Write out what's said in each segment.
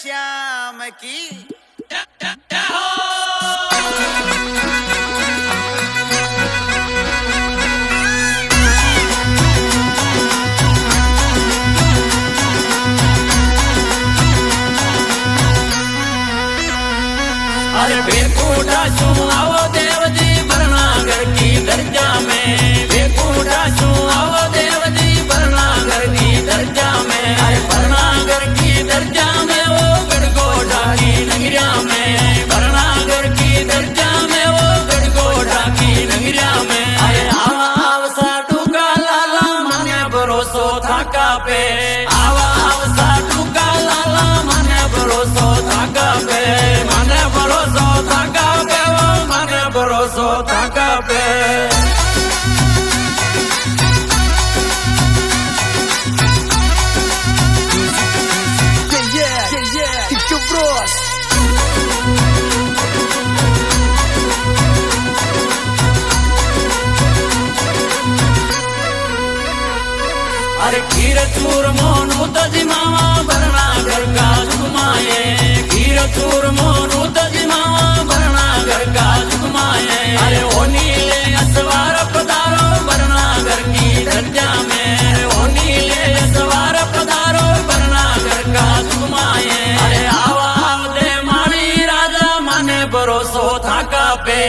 श्याम की अरे बेकूटा छू आओ देव जी बरनागर की दर्जा में, बेकूटा छू आओ देव जी बरनागर की दर्जा में। अरे बरनागर की दर्जा में वो गढ़गोटा की नगरिया में, बरनागर की दर्जा में वो गढ़गोटा की नगरिया में। अरे आवा आवसा टूका लाला मने भरोसो थाका पे, आवा आवसा टूका लाला मने भरोसो थाका पे, मने भरोसो थाका पे, वो मने भरोसो थाका पे। अरे खीर चूर मोनू तजी मामा बरनागर का जुगमाए, खीर चूर मोनू तजी मामा बरनागर का जुगमाए। अरे ओ नीले असवार पधारो बरनागर की दर्जा में, ओ नीले असवार पधारो बरनागर का जुगमाए। अरे आवा दे माली राजा मने भरोसो थाका पे,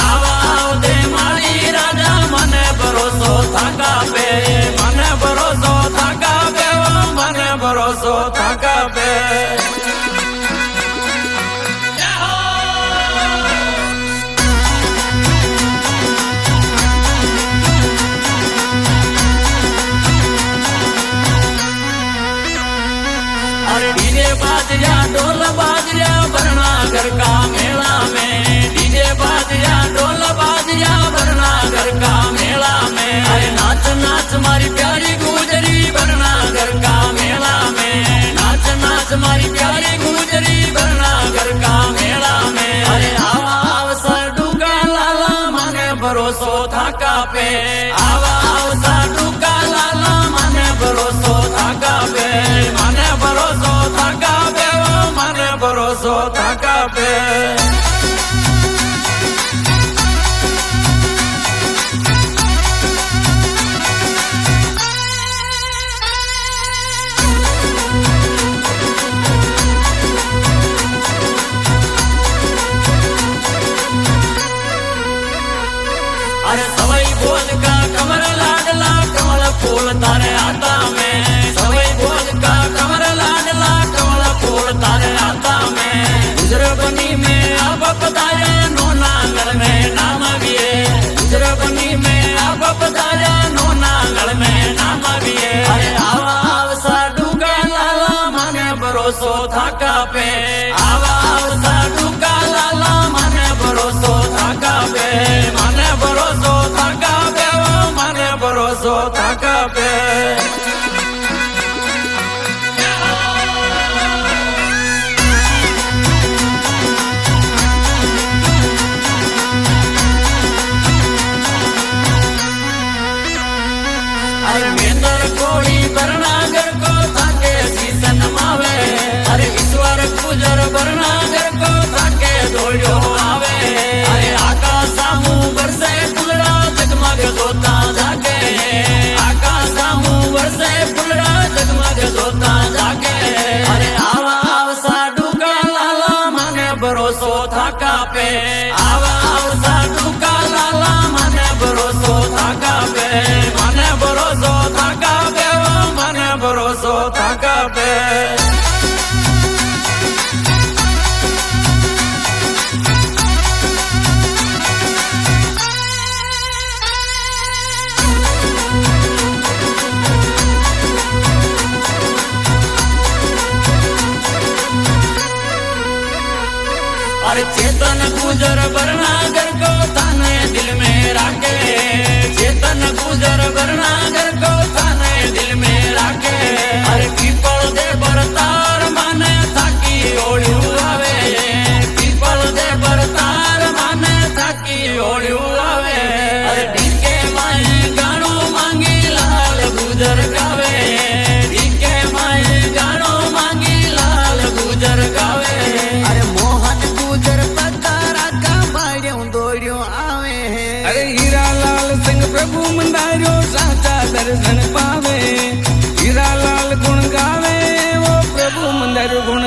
आवा दे माली राजा मने भरोसो थाका पे, मने भरोसो थाका पे, वो मने भरोसो थाका पे। अरे डीजे बाजया ढोल बाजया बरनागर का मेला में, डीजे बाजया ढोल बाजया बरनागर का मेला में। अरे नाच नाच मारी प्यारी गुजरी बरनागर का मेला में, नाच नाच मारी प्यारी गुजरी बरनागर का मेला में। अरे आवा आवसा डूका लाला मने भरोसो थाका पे, आवा आवसा डूका लाला मने भरोसो थाका पे, मने भरोसो थाका पे, वो मने भरोसो थाका पे। अरे सवई बोल का कमर लाडला कमल फूल तारे आता में, सवई बोल का कमर लाडला कमल फूल तारे आता में। गुजरबनी में अब पधारे नोनागढ़ में नाम विये, गुजरबनी में अब पधारे नोनागढ़ में नाम विये। अरे आवा आवसा डूका लाला मने भरोसो थाका पे, आवा आवसा डूका लाला मने भरोसो थाका पे, मने भरोसो थाका पे, वो मने भरोसो थाका पे। अरे मेंदर कोड़ी बरनागर को थाके सीसन मावे, अरे ईश्वर गुजर बरनागर को थाके दौड़ो आवे। अरे आकाश सामू बरसे फुलरा जगमग जोता जाके, आकाश सामू बरसे फुलरा जगमग जोता जाके। अरे आवा आवसा डूका लाला मने भरोसो थाका पे, आवा आवसा डूका लाला मने भरोसो थाका पे, मने भरोसो थाका पे, वो मने भरोसो थाका पे। अरे चेतन गुजर बरनागर को थाने दिल में राखे, चेतन गुजर बरनागर को थाने दिल में राखे। अरे पीपल दे बरतार माने थाकी ओढ़ू आवे, पीपल दे बरतार माने थाकी ओढ़ू आवे। अरे डीके माई गानो मांगी लाल गुजर गावे, डीके माई गानो मांगी लाल गुजर प्रभु मंदारो साचा दर्शन पावे हीरा लाल गुण गावे वो प्रभु मंदारो गुण